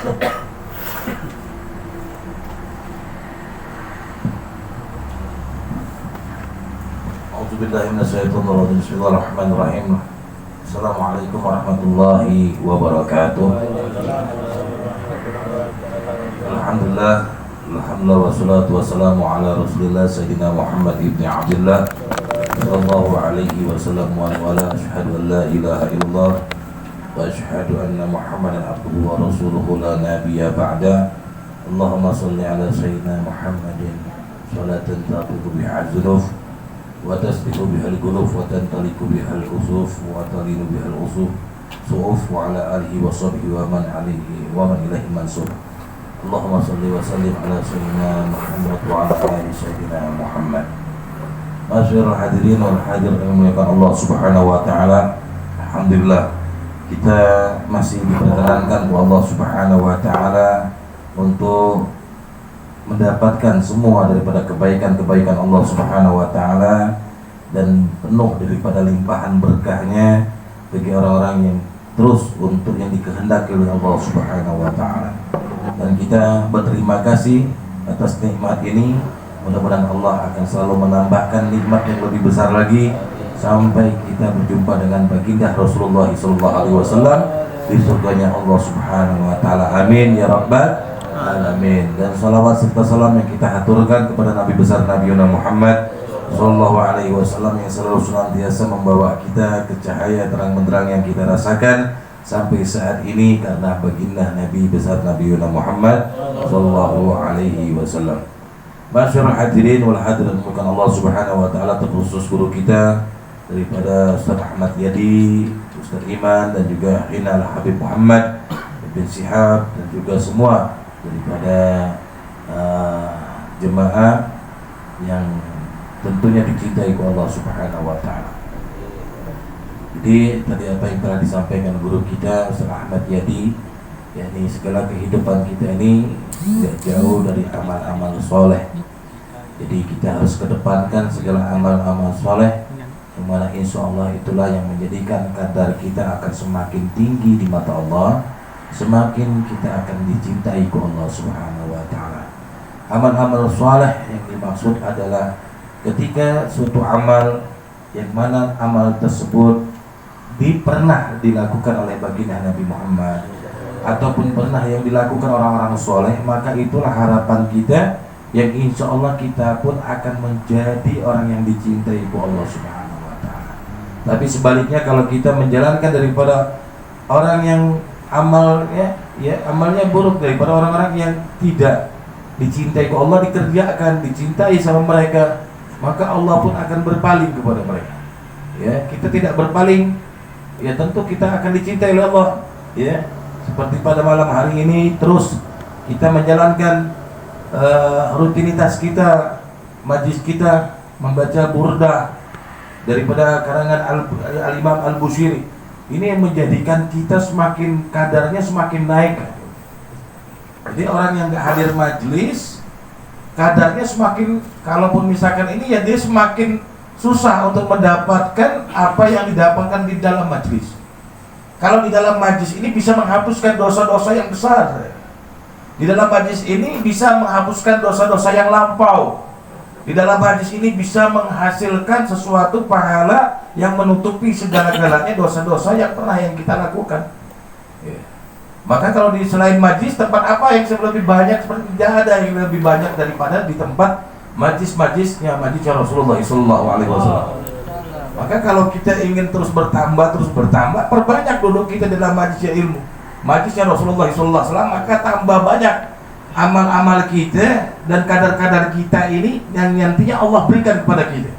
A'udzubillahiminasyaitonirrajim. Bismillahirrahmanirrahim. Assalamualaikum warahmatullahi wabarakatuh. Alhamdulillah, alhamdulillah wassalatu wassalamu ala Rasulillah Sayyidina Muhammad ibn Abdullah sallallahu alaihi wasallam wa ala asyhadu an la ilaha illallah wa asyhadu anna Muhammadan abduhu wa rasuluhu la nabiyya ba'da. Allahumma shalli ala Sayyidina Muhammadin salatan taqiqu biha az-zunuf wa tasbihu bihal qulub wa tantaliku bihal usuf wa talinu bihal usuf su'uf wa ala alihi wa sahbihi wa man alihi wa man ilahi mansur. Allahumma salli wa sallim ala sayyidina Muhammad wa ala alihi sayyidina Muhammad. Masyarul hadirin wal hadir yang dimuliakan Allah Subhanahu wa taala. Alhamdulillah kita masih diperkenankan oleh Allah Subhanahu wa taala untuk mendapatkan semua daripada kebaikan-kebaikan Allah Subhanahu wa taala dan penuh daripada limpahan berkahnya bagi orang-orang yang terus untuk yang dikehendaki oleh Allah Subhanahu wa taala. Dan kita berterima kasih atas nikmat ini. Mudah-mudahan Allah akan selalu menambahkan nikmat yang lebih besar lagi sampai kita berjumpa dengan baginda Rasulullah SAW di surganya Allah Subhanahu wa taala. Amin ya rabbal alamin. Dan salawat serta salam yang kita haturkan kepada Nabi besar Nabi Muhammad sallallahu alaihi wasallam yang selalu senantiasa membawa kita ke cahaya terang benderang yang kita rasakan sampai saat ini karena baginda Nabi besar Nabi Muhammad sallallahu alaihi wasallam. Masyarul hadirin wal hadirat bukan Allah Subhanahu wa taala, terkhusus guru kita daripada Ustaz Ahmad Yadi, Ustaz Iman dan juga Hinal Habib Muhammad bin Syihab dan juga semua daripada jemaah yang tentunya dicintai oleh Allah Subhanahu wa taala. Jadi tadi apa yang telah disampaikan guru kita Ustaz Ahmad Yadi, yakni segala kehidupan kita ini tidak jauh dari amal-amal soleh. Jadi kita harus kedepankan segala amal-amal soleh, yang mana insya Allah itulah yang menjadikan kadar kita akan semakin tinggi di mata Allah, semakin kita akan dicintai oleh Allah Subhanahu wa taala. Amal-amal soleh yang dimaksud adalah ketika suatu amal yang mana amal tersebut pernah dilakukan oleh baginda Nabi Muhammad ataupun pernah yang dilakukan orang-orang soleh, maka itulah harapan kita yang insya Allah kita pun akan menjadi orang yang dicintai oleh Allah Subhanahu wa taala. Tapi sebaliknya kalau kita menjalankan daripada orang yang amalnya amalnya buruk, daripada orang-orang yang tidak dicintai oleh Allah, dikerjakan, dicintai sama mereka, maka Allah pun akan berpaling kepada mereka. Ya, kita tidak berpaling, ya tentu kita akan dicintai oleh Allah. Ya, seperti pada malam hari ini terus kita menjalankan rutinitas kita, majlis kita membaca burdah daripada karangan Al-Imam Al-Busiri. Ini yang menjadikan kita semakin kadarnya semakin naik. Jadi orang yang gak hadir majlis, kadarnya semakin, kalaupun misalkan ini ya dia semakin susah untuk mendapatkan apa yang didapatkan di dalam majlis. Kalau di dalam majlis ini bisa menghapuskan dosa-dosa yang besar. Di dalam majlis ini bisa menghapuskan dosa-dosa yang lampau. Di dalam majlis ini bisa menghasilkan sesuatu pahala yang menutupi segala-galanya dosa-dosa yang pernah yang kita lakukan. Ya. Maka kalau di selain majlis, tempat apa yang lebih banyak, seperti tidak ada yang lebih banyak daripada di tempat majlis-majlisnya Rasulullah SAW. Maka kalau kita ingin terus bertambah, perbanyak dulu kita dalam majlis ilmu, majlisnya Rasulullah SAW, maka tambah banyak amal-amal kita dan kadar-kadar kita ini yang nantinya Allah berikan kepada kita.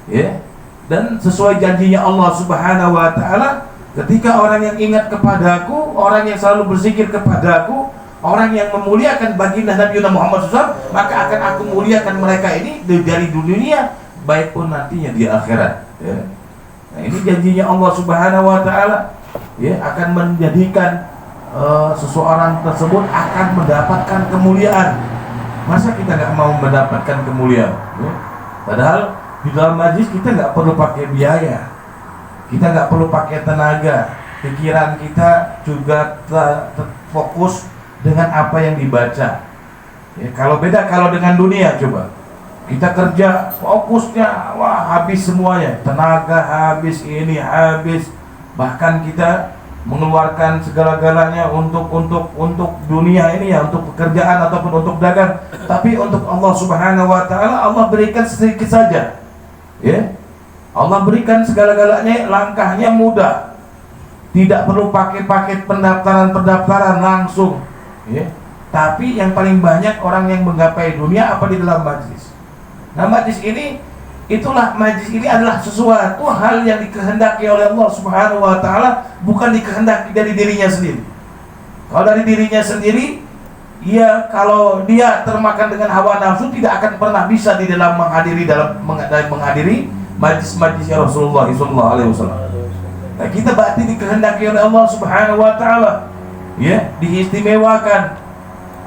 Ya. Dan sesuai janjinya Allah Subhanahu wa taala, ketika orang yang ingat kepadaku, orang yang selalu berzikir kepadaku, orang yang memuliakan baginda Nabi Muhammad SAW, maka akan aku muliakan mereka ini dari dunia, baik pun nantinya di akhirat. Ya. Nah, ini janjinya Allah Subhanahu wa taala, ya, akan menjadikan seseorang tersebut akan mendapatkan kemuliaan. Masa kita nggak mau mendapatkan kemuliaan? Ya? Padahal di dalam majlis kita nggak perlu pakai biaya, kita nggak perlu pakai tenaga, pikiran kita juga fokus dengan apa yang dibaca. Ya, kalau beda kalau dengan dunia, coba kita kerja fokusnya, wah habis semuanya, tenaga habis, ini habis, bahkan kita mengeluarkan segala-galanya untuk dunia ini ya, untuk pekerjaan ataupun untuk dagang. Tapi untuk Allah Subhanahu wa taala Allah berikan sedikit saja. Ya. Allah berikan segala-galanya, langkahnya mudah. Tidak perlu pakai pendaftaran langsung, ya. Tapi yang paling banyak orang yang menggapai dunia apa di dalam majlis. Nah, majlis ini adalah sesuatu hal yang dikehendaki oleh Allah Subhanahu wa taala, bukan dikehendaki dari dirinya sendiri. Kalau dari dirinya sendiri, ya kalau dia termakan dengan hawa nafsu tidak akan pernah bisa di dalam menghadiri majlis-majlis Rasulullah sallallahu alaihi wasallam. Nah, kita berarti dikehendaki oleh Allah Subhanahu wa taala, ya, diistimewakan.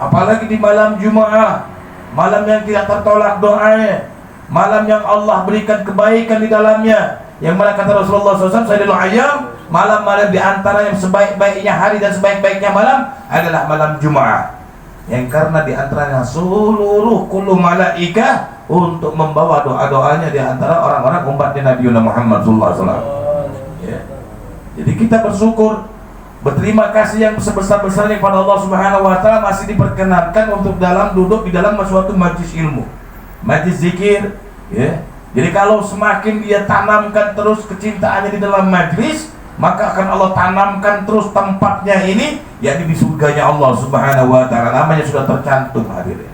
Apalagi di malam Jumat, malam yang tidak tertolak doanya, malam yang Allah berikan kebaikan di dalamnya, yang mana kata Rasulullah SAW, Sayyidul Ayyam, malam-malam di antara yang sebaik-baiknya hari dan sebaik-baiknya malam adalah malam Jumat, yang karena di antaranya seluruh kullu malaikah untuk membawa doa-doanya di antara orang-orang umatnya Nabi Muhammad SAW. Ya. Jadi kita bersyukur, berterima kasih yang sebesar-besarnya kepada Allah Subhanahu wa taala masih diperkenankan untuk duduk di dalam suatu majlis ilmu, majlis zikir, ya. Jadi kalau semakin dia tanamkan terus kecintaannya di dalam majlis, maka akan Allah tanamkan terus tempatnya ini, yakni di surganya Allah Subhanahu wa taala. Namanya sudah tercantum, hadirin.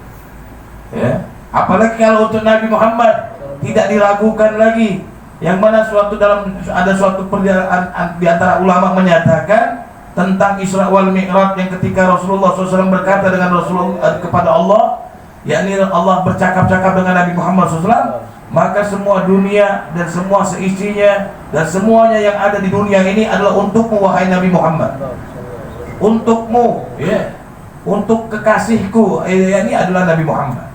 Ya. Apalagi kalau untuk Nabi Muhammad tidak diragukan lagi, yang mana ada suatu perjalanan di antara ulama menyatakan tentang Isra wal Mi'raj, yang ketika Rasulullah SAW berkata dengan Rasulullah kepada Allah, yakni Allah bercakap-cakap dengan Nabi Muhammad SAW, maka semua dunia dan semua seisinya dan semuanya yang ada di dunia ini adalah untukmu wahai Nabi Muhammad, untukmu, ya, untuk kekasihku, ini adalah Nabi Muhammad,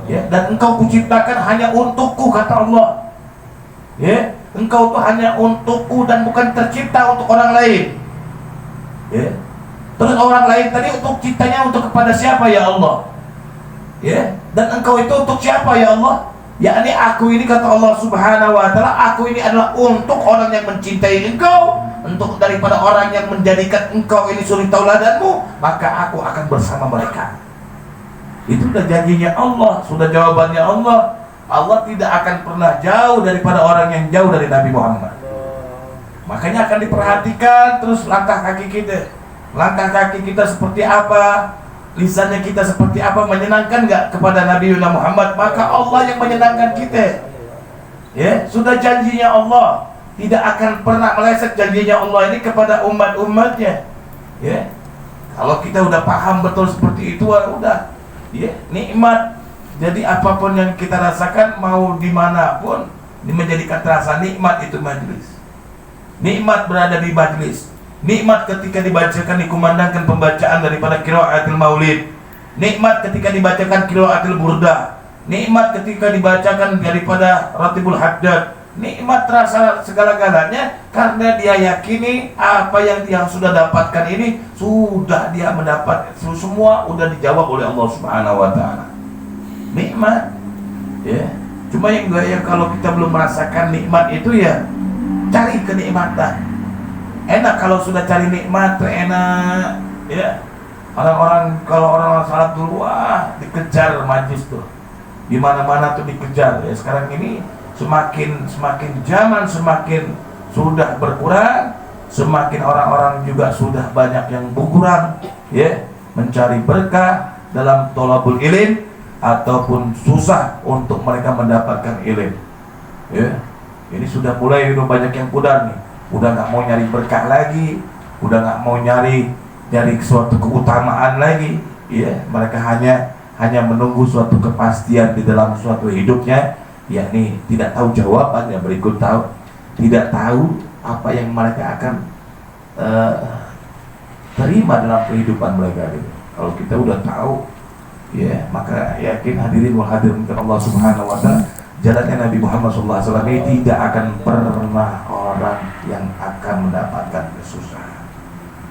ya, dan engkau kuciptakan hanya untukku, kata Allah, ya, engkau tuh hanya untukku dan bukan tercipta untuk orang lain. Ya. Terus orang lain tadi untuk ciptanya untuk kepada siapa ya Allah? Ya. Dan engkau itu untuk siapa ya Allah? Yakni aku ini, kata Allah Subhanahu wa taala, aku ini adalah untuk orang yang mencintai engkau, untuk daripada orang yang menjadikan engkau ini suri tauladanmu, maka aku akan bersama mereka. Itu sudah janjinya Allah, sudah jawabannya Allah. Allah tidak akan pernah jauh daripada orang yang jauh dari Nabi Muhammad. Makanya akan diperhatikan terus langkah kaki kita seperti apa, lisannya kita seperti apa, menyenangkan nggak kepada Nabi Muhammad, maka Allah yang menyenangkan kita. Ya, sudah janjinya Allah, tidak akan pernah meleset janjinya Allah ini kepada umat-umatnya. Ya, kalau kita udah paham betul seperti itu, udah, ya, nikmat. Jadi apapun yang kita rasakan, mau dimanapun, menjadikan terasa nikmat itu majlis. Nikmat berada di majlis, nikmat ketika dibacakan, dikumandangkan pembacaan daripada qiraatul maulid, nikmat ketika dibacakan qiraatul burdah, nikmat ketika dibacakan daripada ratibul haddad, nikmat terasa segala-galanya karena dia yakini apa yang dia sudah dapatkan ini sudah dia mendapat, semua sudah dijawab oleh Allah Subhanahu wa taala. Nikmat, ya. Cuma yang kalau kita belum merasakan nikmat itu, ya cari kenikmatan. Enak kalau sudah cari nikmat tuh enak, ya. Kalau orang salat dulu, wah dikejar majlis tuh, di mana-mana tuh dikejar. Ya sekarang ini semakin zaman semakin sudah berkurang, semakin orang-orang juga sudah banyak yang berkurang, ya, mencari berkah dalam thalabul ilm ataupun susah untuk mereka mendapatkan ilmu. Ya. Ini sudah mulai banyak yang pudar nih, udah nggak mau nyari berkah lagi, udah nggak mau nyari suatu keutamaan lagi, ya. Mereka hanya menunggu suatu kepastian di dalam suatu hidupnya, yakni tidak tahu jawabannya berikut tahu, tidak tahu apa yang mereka akan terima dalam kehidupan mereka. Kalau kita udah tahu, ya, maka yakin hadirin wal hadirin Allah Subhanahu wa taala, jalannya Nabi Muhammad SAW ini tidak akan pernah orang yang akan mendapatkan kesusahan.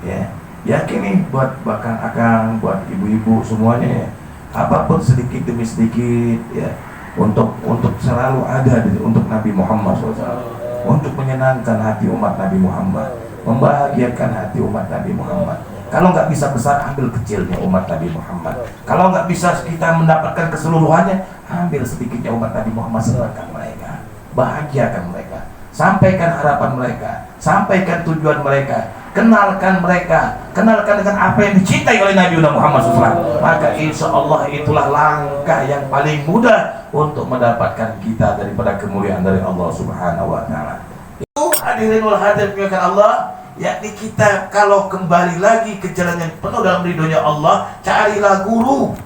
Ya, yakin nih buat bahkan akang, buat ibu-ibu semuanya ya, apapun sedikit demi sedikit ya, untuk selalu ada untuk Nabi Muhammad SAW, untuk menyenangkan hati umat Nabi Muhammad, membahagiakan hati umat Nabi Muhammad. Kalau nggak bisa besar, ambil kecilnya umat Nabi Muhammad. Kalau nggak bisa kita mendapatkan keseluruhannya, ambil sedikitnya umat Nabi Muhammad, senangkan mereka, bahagiakan mereka, sampaikan harapan mereka, sampaikan tujuan mereka, kenalkan mereka, kenalkan dengan apa yang dicintai oleh Nabi Muhammad SAW. Maka insya Allah itulah langkah yang paling mudah untuk mendapatkan kita daripada kemuliaan dari Allah Subhanahu Wa Taala. Itu hadirin wal hadirat Allah, yakni kita kalau kembali lagi ke jalan yang penuh dalam ridhonya Allah, carilah guru.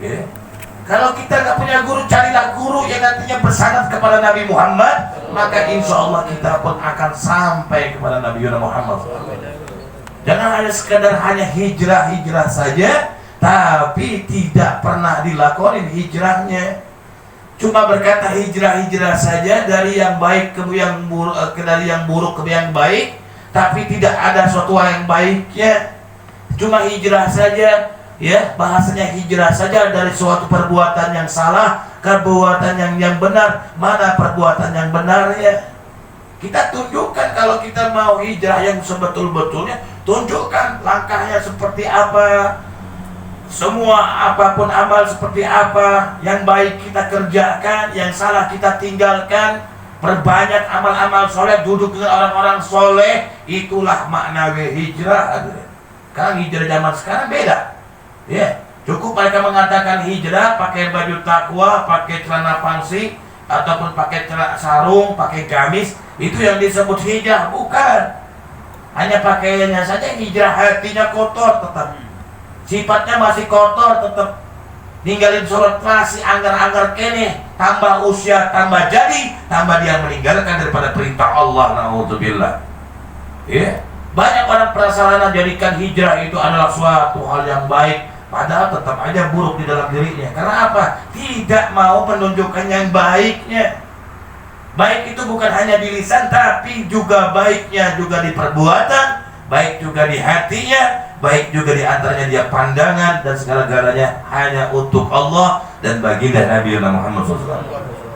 Yeah. Kalau kita nggak punya guru, carilah guru yang nantinya bersanad kepada Nabi Muhammad, maka insya Allah kita pun akan sampai kepada Nabi Muhammad. Jangan hanya sekadar hijrah saja, tapi tidak pernah dilakukan hijrahnya. Cuma berkata hijrah saja, dari yang baik ke yang buruk, dari yang buruk ke yang baik, tapi tidak ada suatu yang baiknya. Cuma hijrah saja. Ya, bahasanya hijrah saja dari suatu perbuatan yang salah ke perbuatan yang benar. Mana perbuatan yang benarnya? Kita tunjukkan kalau kita mau hijrah yang sebetul-betulnya, tunjukkan langkahnya seperti apa. Semua apapun amal seperti apa, yang baik kita kerjakan, yang salah kita tinggalkan. Perbanyak amal-amal soleh, duduk dengan orang-orang soleh. Itulah makna hijrah. Kalau hijrah zaman sekarang beda. Ya, cukup mereka mengatakan hijrah pakai baju takwa, pakai celana pangsi, ataupun pakai celana sarung, pakai gamis, itu yang disebut hijrah. Bukan. Hanya pakaiannya saja hijrah, hatinya kotor tetap. Sifatnya masih kotor tetap. Ninggalin sholat masih anggar-anggar kene, tambah usia, tambah jadi, tambah dia meninggalkan daripada perintah Allah. Na'udzubillah. Ya, banyak orang prasarana jadikan hijrah itu adalah suatu hal yang baik, padahal tetap aja buruk di dalam dirinya. Karena apa? Tidak mau menunjukkan yang baiknya. Baik itu bukan hanya di lisan, tapi juga baiknya juga di perbuatan, baik juga di hatinya, baik juga di antaranya dia pandangan, dan segala-galanya hanya untuk Allah dan baginda Nabi Muhammad SAW.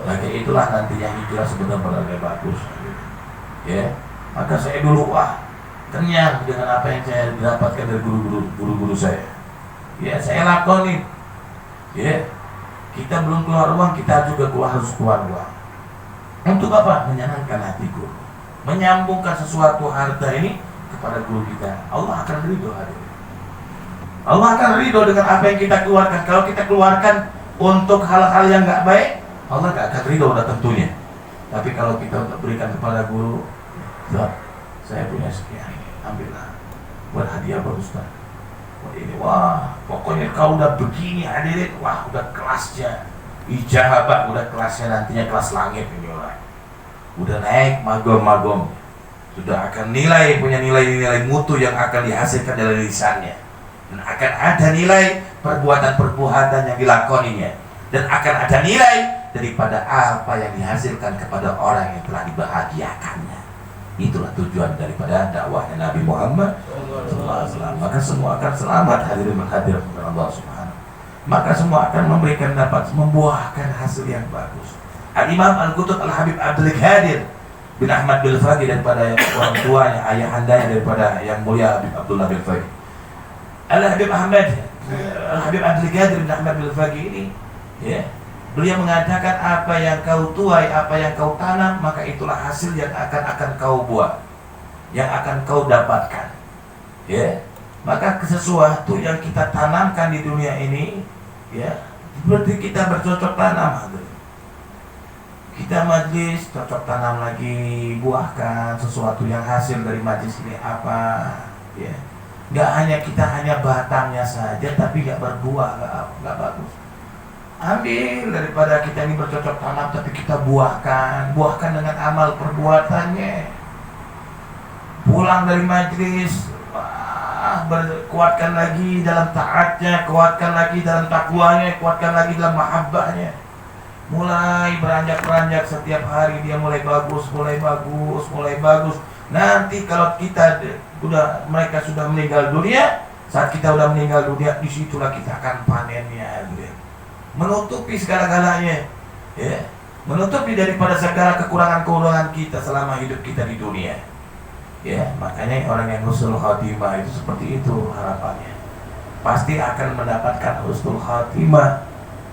Maka itulah nantinya hijrah sebenarnya bagus. Ya, maka saya dulu kenyang dengan apa yang saya dapatkan dari guru-guru saya. Ya, saya lakonin. Ya, kita belum keluar uang, kita juga harus keluar uang. Untuk apa? Menyenangkan hati guru, menyambungkan sesuatu harta ini kepada guru kita. Allah akan ridho hadirin. Allah akan ridho dengan apa yang kita keluarkan. Kalau kita keluarkan untuk hal-hal yang nggak baik, Allah nggak akan ridho udah tentunya. Tapi kalau kita berikan kepada guru, saya punya sekian, ambillah buat hadiah buat Ustaz. Ini pokoknya kau udah begini hadirin, udah kelasnya ijabah, udah kelasnya nantinya kelas langit ini orang. Udah naik magom, sudah akan punya nilai mutu yang akan dihasilkan dari lisannya, dan akan ada nilai perbuatan yang dilakoninya, dan akan ada nilai daripada apa yang dihasilkan kepada orang yang telah dibahagiakannya. Itulah tujuan daripada dakwahnya Nabi Muhammad SAW. Maka semua akan selamat hadirin hadirat Allah Subhanahu. Maka semua akan membuahkan hasil yang bagus. Al-Imam Al-Qutb Al-Habib Abdul Qadir bin Ahmad bin Faqih, daripada orang tuanya, ayahandanya daripada yang mulia Habib Abdullah bin Faqih. Al-Habib Abdul Qadir bin Ahmad bin Faqih ini, ya, beliau mengatakan apa yang kau tuai, apa yang kau tanam, maka itulah hasil yang akan kau buat, yang akan kau dapatkan. Ya, maka sesuatu yang kita tanamkan di dunia ini, ya, seperti kita bercocok tanam. Kita majlis, cocok tanam lagi, buahkan sesuatu yang hasil dari majlis ini apa, ya. Kita hanya batangnya saja, tapi nggak berbuah, nggak bagus. Ambil daripada kita ini bercocok tanam, tapi kita buahkan dengan amal perbuatannya. Pulang dari majlis, kuatkan lagi dalam taatnya, kuatkan lagi dalam takwanya, kuatkan lagi dalam mahabbahnya. Mulai beranjak setiap hari dia mulai bagus. Nanti kalau mereka sudah meninggal dunia, Saat kita udah meninggal dunia, disitulah kita akan panennya, menutupi segala-galanya, ya, menutupi daripada segala kekurangan-kekurangan kita selama hidup kita di dunia. Ya, makanya orang yang husnul khotimah itu seperti itu harapannya. Pasti akan mendapatkan husnul khotimah.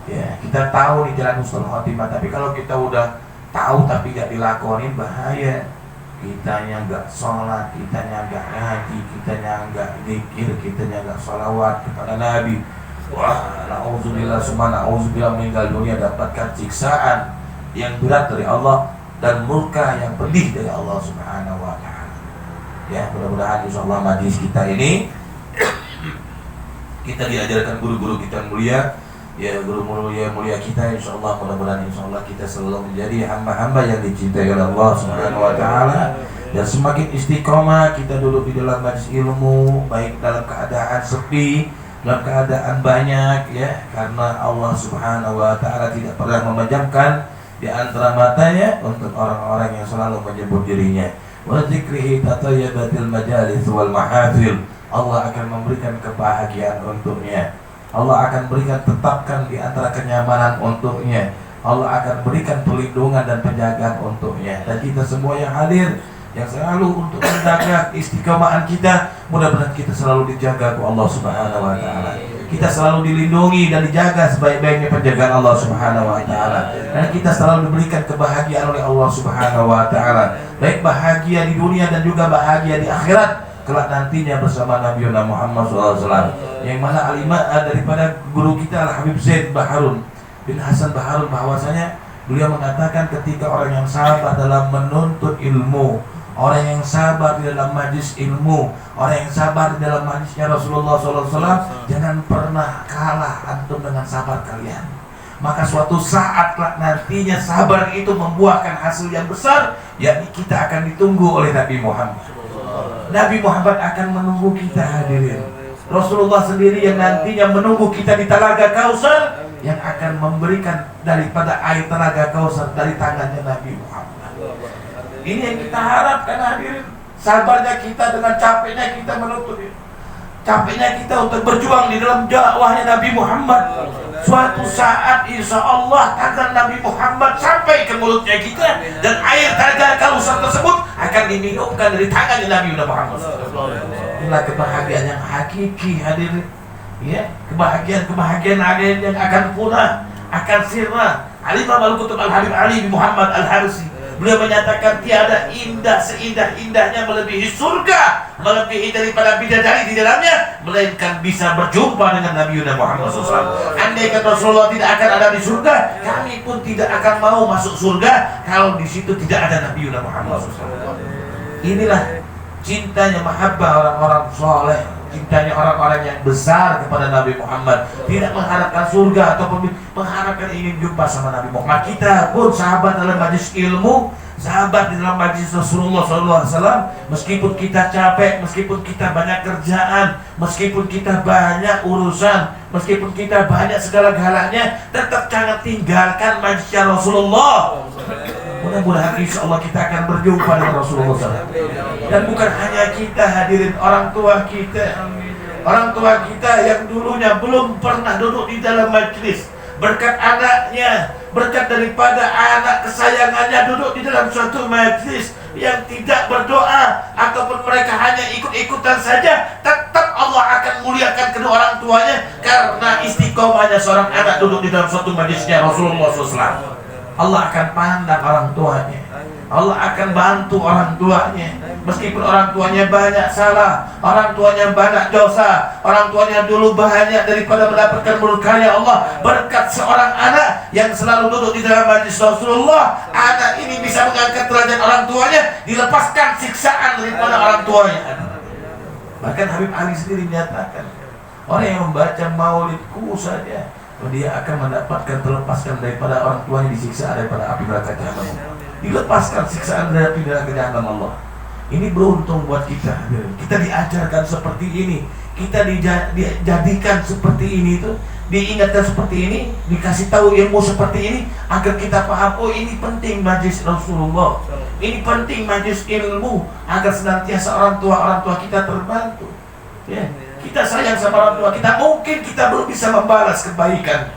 Ya, kita tahu nih jalan husnul khotimah, tapi kalau kita udah tahu tapi gak dilakonin, bahaya. Kitanya gak sholat, kitanya gak ngaji, kitanya gak zikir, kitanya gak sholawat kepada Nabi. Wah, na'udzubillah, na'udzubillah, meninggal dunia dapatkan siksaan yang berat dari Allah dan murka yang pedih dari Allah Subhanahu wa ta'ala. Ya, mudah-mudahan insyaallah majlis kita ini kita diajarkan guru-guru kita yang mulia, ya, guru mulia kita, insyaallah, mudah-mudahan insyaallah kita selalu menjadi hamba-hamba yang dicintai oleh Allah Subhanahu wa ta'ala, dan semakin istiqomah kita duduk di dalam majlis ilmu, baik dalam keadaan sepi, dalam keadaan banyak, ya, karena Allah Subhanahu wa ta'ala tidak pernah memejamkan di antara matanya untuk orang-orang yang selalu menyebut dirinya. Wa dzikrihi tatayyabatil majalis wal mahafil. Allah akan memberikan kebahagiaan untuknya. Allah akan berikan, tetapkan di antara kenyamanan untuknya. Allah akan berikan perlindungan dan penjagaan untuknya. Dan kita semua yang hadir, yang selalu untuk menjaga istiqomahan kita, mudah-mudahan kita selalu dijaga oleh Allah Subhanahu wa ta'ala. Kita selalu dilindungi dan dijaga sebaik-baiknya penjagaan Allah Subhanahu wa ta'ala. Dan kita selalu diberikan kebahagiaan oleh Allah Subhanahu wa ta'ala, baik bahagia di dunia dan juga bahagia di akhirat kelak nantinya bersama Nabi Muhammad SAW. Yang mana alimah daripada guru kita Al-Habib Zaid Baharun bin Hasan Baharun, bahwasanya beliau mengatakan ketika orang yang sabar dalam menuntut ilmu, orang yang sabar di dalam majlis ilmu, orang yang sabar di dalam majlisnya Rasulullah SAW, jangan pernah kalah antum dengan sabar kalian. Maka suatu saat kelak nantinya sabar itu membuahkan hasil yang besar, yakni kita akan ditunggu oleh Nabi Muhammad. Nabi Muhammad akan menunggu kita, hadirin. Rasulullah sendiri yang nantinya menunggu kita di Telaga Kausar, yang akan memberikan daripada air Telaga Kausar dari tangannya Nabi Muhammad. Ini yang kita harapkan, hadirin. Sabarnya kita dengan capeknya kita menuntut, capeknya kita untuk berjuang di dalam dakwahnya Nabi Muhammad. Suatu saat insya Allah tangan Nabi Muhammad sampai ke mulutnya kita, dan air Telaga Kausar tersebut akan diminumkan dari tangannya Nabi Muhammad. Inilah kebahagiaan yang hakiki, hadirin. Ya, kebahagiaan yang akan punah, akan sirna. Al-Imam Al-Qutb Al-Habib Ali bin Muhammad Al-Harsi, beliau menyatakan tiada indah seindah-indahnya melebihi surga, melebihi daripada bidadari di dalamnya, melainkan bisa berjumpa dengan Nabi Muhammad SAW. Andai kata Rasulullah tidak akan ada di surga, kami pun tidak akan mau masuk surga kalau di situ tidak ada Nabi Muhammad SAW. Inilah cintanya mahabbah orang-orang soleh, cintanya orang-orang yang besar kepada Nabi Muhammad, tidak mengharapkan surga ataupun mengharapkan ingin jumpa sama Nabi Muhammad. Kita pun sahabat dalam majlis ilmu, sahabat di dalam majlis Rasulullah SAW, meskipun kita capek, meskipun kita banyak kerjaan, meskipun kita banyak urusan, meskipun kita banyak segala-galanya, tetap jangan tinggalkan majlisnya Rasulullah. Mudah-mudahan insya Allah kita akan berjumpa dengan Rasulullah SAW. Dan bukan hanya kita, hadirin, orang tua kita yang dulunya belum pernah duduk di dalam majlis, berkat anaknya, berkat daripada anak kesayangannya duduk di dalam suatu majlis yang tidak berdoa, ataupun mereka hanya ikut-ikutan saja, tetap Allah akan muliakan kedua orang tuanya karena istiqomahnya seorang anak duduk di dalam suatu majlisnya Rasulullah SAW. Allah akan pandang orang tuanya, Allah akan bantu orang tuanya. Meskipun orang tuanya banyak salah, orang tuanya banyak dosa, orang tuanya dulu banyak daripada mendapatkan murkanya Allah, berkat seorang anak yang selalu duduk di dalam majlis Rasulullah, anak ini bisa mengangkat derajat orang tuanya, dilepaskan siksaan daripada orang tuanya. Bahkan Habib Ali sendiri menyatakan, orang yang membaca maulidku saja, dia akan mendapatkan, terlepaskan daripada orang tuanya disiksa daripada api neraka jahanam. Dilepaskan siksaan dari api neraka jahanam Allah. Ini beruntung buat kita. Kita diajarkan seperti ini, kita dijadikan seperti ini, itu diingatkan seperti ini, dikasih tahu ilmu seperti ini, agar kita paham, oh ini penting majlis Rasulullah, ini penting majlis ilmu, agar senantiasa orang tua kita terbantu. Ya. kita sayang sama orang tua kita, mungkin kita belum bisa membalas kebaikan.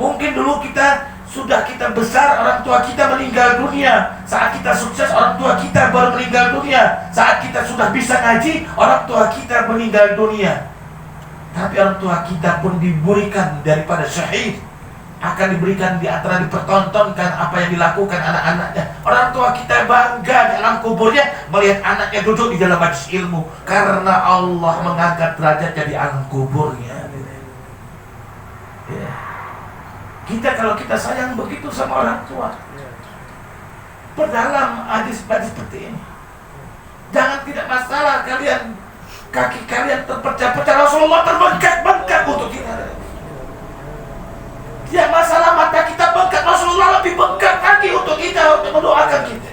Mungkin dulu kita besar, orang tua kita meninggal dunia. Saat kita sukses, orang tua kita baru meninggal dunia. Saat kita sudah bisa ngaji, orang tua kita meninggal dunia. Tapi orang tua kita pun diberikan daripada syahid, akan diberikan di antara dipertontonkan apa yang dilakukan anak-anaknya. Orang tua kita bangga di alam kuburnya melihat anaknya duduk di dalam majelis ilmu, karena Allah mengangkat derajatnya di alam kuburnya. Ya. Kita kalau kita sayang begitu sama orang tua, perdalam hadis-hadis seperti ini. Jangan, tidak masalah kalian kaki kalian terpecah-pecah, Rasulullah terbengkak-bengkak untuk kita. Tidak masalah mata kita bengkak, Rasulullah lebih bengkak kaki untuk kita, untuk mendoakan kita.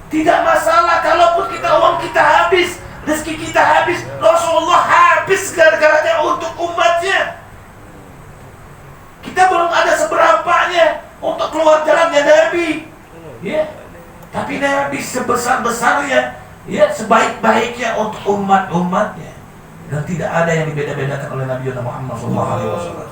Tidak masalah kalaupun uang kita habis, rezeki kita habis, Rasulullah habis segala-galanya untuk umatnya. Kita belum ada seberapanya untuk keluar jalannya Nabi, ya. Tapi Nabi sebesar-besarnya, ya, sebaik-baiknya untuk umat-umatnya, dan tidak ada yang dibeda-bedakan oleh Nabi Muhammad SAW.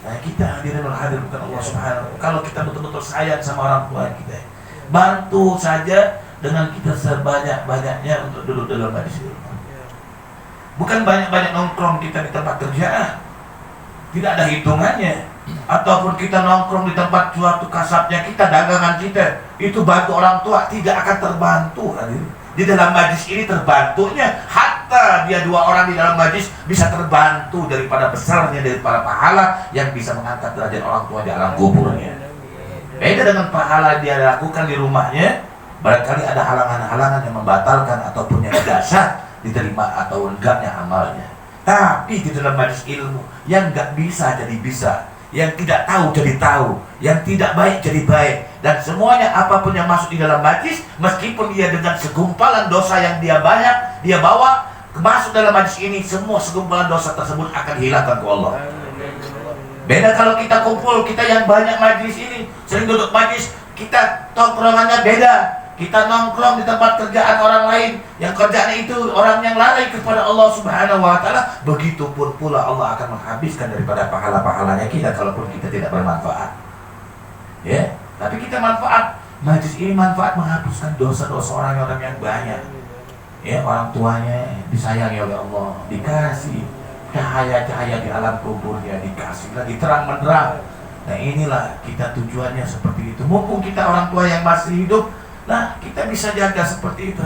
Nah, kita hadirin hadir bukan Allah Subhanahu. Kalau kita betul-betul sayang sama orang tua kita, bantu saja dengan kita sebanyak-banyaknya untuk duduk dalam majelis ilmu. Bukan banyak-banyak nongkrong kita di tempat kerjaan, tidak ada hitungannya. Ataupun kita nongkrong di tempat suatu kasabnya kita, dagangan kita, itu bantu orang tua, tidak akan terbantu. Hadirin. Di dalam majlis ini terbantunya, hatta dia 2 orang di dalam majlis bisa terbantu daripada besarnya, daripada pahala yang bisa mengangkat derajat orang tua di alam kuburnya. Beda dengan pahala dia lakukan di rumahnya, barangkali ada halangan-halangan yang membatalkan ataupun yang dahsyat diterima atau enggaknya amalnya. Tapi di dalam majlis ilmu, yang enggak bisa jadi bisa, yang tidak tahu jadi tahu, yang tidak baik jadi baik, dan semuanya apapun yang masuk di dalam majlis, meskipun dia dengan segumpalan dosa yang dia banyak, dia bawa masuk dalam majlis ini, semua segumpalan dosa tersebut akan dihilangkan ke Allah. Beda kalau kita kumpul, kita yang banyak majlis ini, sering duduk majlis, kita tongkrongannya beda. Kita nongkrong di tempat kerjaan orang lain, yang kerjaannya itu orang yang lalai kepada Allah Subhanahu wa Ta'ala. Begitupun pula Allah akan menghabiskan daripada pahala-pahalanya kita kalaupun kita tidak bermanfaat. Ya, tapi kita manfaat. Majlis ini manfaat menghapuskan dosa-dosa orang-orang yang banyak. Ya, orang tuanya disayangi oleh Allah, dikasih cahaya-cahaya di alam kuburnya, dikasih lagi terang menerang. Nah, inilah kita tujuannya seperti itu. Mumpung kita orang tua yang masih hidup, nah, kita bisa jaga seperti itu.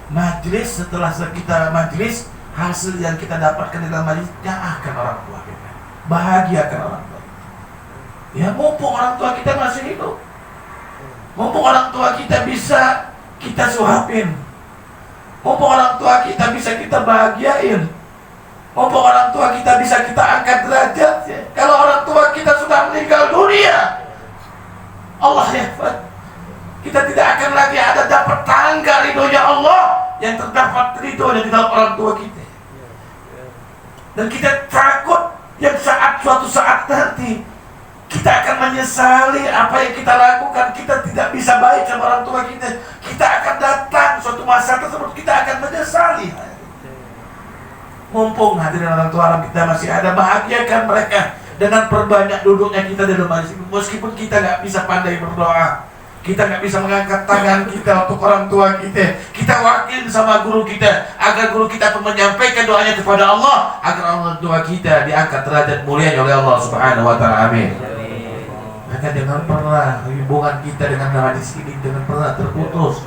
Majlis, setelah kita majlis, hasil yang kita dapatkan di dalam majlis, nyahkan orang tua kita, bahagiakan orang tua. Ya, mumpung orang tua kita masih hidup, mumpung orang tua kita bisa kita suapin, mumpung orang tua kita bisa kita bahagiain, mumpung orang tua kita bisa kita angkat derajatnya. Kalau orang tua kita sudah meninggal dunia, Allah ya, kita tidak akan lagi ada dapat tangga ridhonya Allah yang terdapat ridhonya di dalam orang tua kita. Dan kita takut yang suatu saat nanti kita akan menyesali apa yang kita lakukan. Kita tidak bisa baik sama orang tua kita. Kita akan datang suatu masa tersebut, kita akan menyesali. Mumpung hadirin orang tua kita masih ada, bahagiakan mereka dengan perbanyak duduknya kita di dalam majlis. Meskipun kita nggak bisa pandai berdoa, kita nggak bisa mengangkat tangan kita untuk orang tua kita, kita wakil sama guru kita, agar guru kita pun menyampaikan doanya kepada Allah, agar orang tua kita diangkat derajat mulia oleh Allah Subhanahu wa Ta'ala. Amin. Maka jangan pernah hubungan kita dengan hadis ini jangan pernah terputus,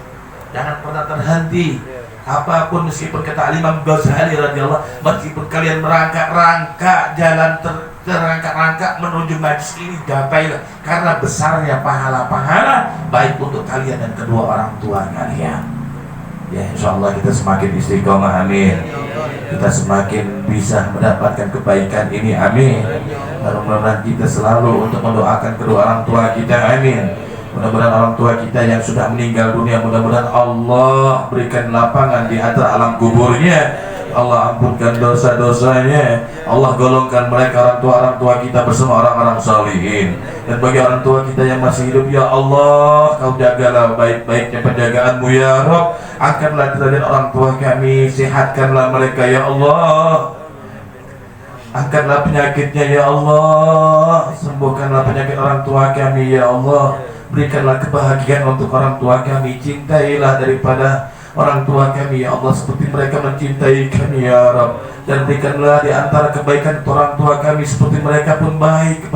jangan pernah terhenti. Apapun, meskipun kata Imam Ghazali radhiyallahu, meskipun kalian merangkak-rangkak jalan terangkat-rangkak menuju majlis ini, gapailah, karena besarnya pahala-pahala baik untuk kalian dan kedua orang tua kalian. Ya, insyaallah kita semakin istiqomah, amin. Kita semakin bisa mendapatkan kebaikan ini, amin. Mudah-mudahan kita selalu untuk mendoakan kedua orang tua kita, amin. Mudah-mudahan orang tua kita yang sudah meninggal dunia, mudah-mudahan Allah berikan lapangan di antara alam kuburnya, Allah ampunkan dosa-dosanya. Allah golongkan mereka orang tua kita bersama orang-orang salihin. Dan bagi orang tua kita yang masih hidup, ya Allah, Kau jagalah baik-baiknya penjagaanmu ya Rabb. Angkatlah derajat orang tua kami, sehatkanlah mereka ya Allah. Angkatlah penyakitnya ya Allah, sembuhkanlah penyakit orang tua kami ya Allah. Berikanlah kebahagiaan untuk orang tua kami, cintailah daripada orang tua kami ya Allah seperti mereka mencintai kami ya Rabb. Dan berikanlah di antara kebaikan orang tua kami seperti mereka pun baik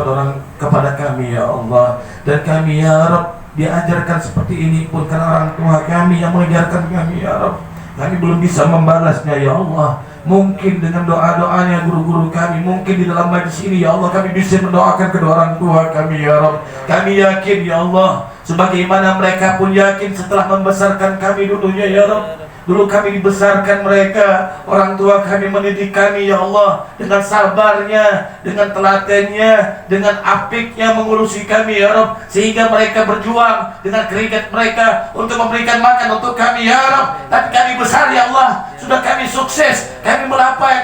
kepada kami ya Allah. Dan kami ya Rabb diajarkan seperti ini pun karena orang tua kami yang mengajarkan kami ya Rabb. Kami belum bisa membalasnya ya Allah. Mungkin dengan doa-doanya guru-guru kami, mungkin di dalam majlis ini ya Allah kami bisa mendoakan kedua orang tua kami ya Rabb. Kami yakin ya Allah, sebagaimana mereka pun yakin setelah membesarkan kami dulunya ya Rabb. Dulu kami dibesarkan mereka, orang tua kami mendidik kami ya Allah dengan sabarnya, dengan telatennya, dengan apiknya mengurusi kami ya Rabb. Sehingga mereka berjuang dengan keringat mereka untuk memberikan makan untuk kami ya Rabb. Tapi kami besar ya Allah, sudah kami sukses, kami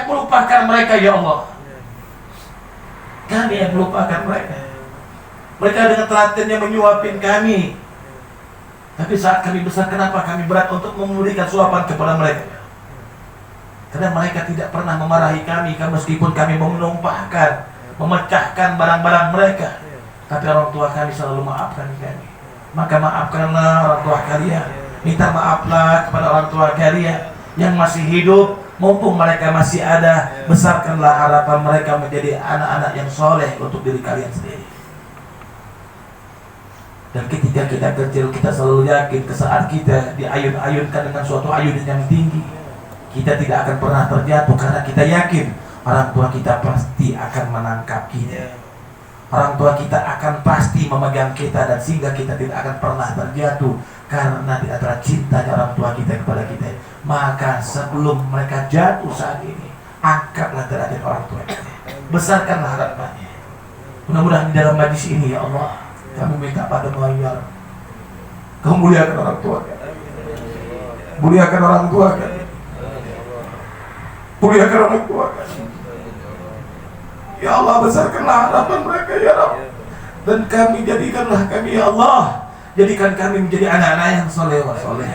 melupakan mereka ya Allah. Kami yang melupakan mereka. Mereka dengan telatennya menyuapin kami. Tapi saat kami besar, kenapa kami berat untuk memberikan suapan kepada mereka? Karena mereka tidak pernah memarahi kami, meskipun kami menumpahkan, memecahkan barang-barang mereka. Tapi orang tua kami selalu maafkan kami. Maka maafkanlah orang tua kalian. Minta maaflah kepada orang tua kalian yang masih hidup, mumpung mereka masih ada. Besarkanlah harapan mereka menjadi anak-anak yang soleh untuk diri kalian sendiri. Dan ketika kita kecil, kita selalu yakin ke saat kita diayun-ayunkan dengan suatu ayunan yang tinggi, kita tidak akan pernah terjatuh karena kita yakin orang tua kita pasti akan menangkap kita. Orang tua kita akan pasti memegang kita, dan sehingga kita tidak akan pernah terjatuh karena di antara cintanya orang tua kita kepada kita. Maka sebelum mereka jatuh saat ini, angkatlah derajat orang tua kita, besarkanlah harapannya. Mudah-mudahan di dalam majlis ini ya Allah, kami minta padamu ya Rabb, Kau muliakan orang tua kami, muliakan orang tua kami, muliakan orang tua kami. Ya Allah, besarkanlah harapan mereka ya Rabb. Dan kami jadikanlah kami ya Allah, jadikan kami menjadi anak-anak yang soleh wa soleh.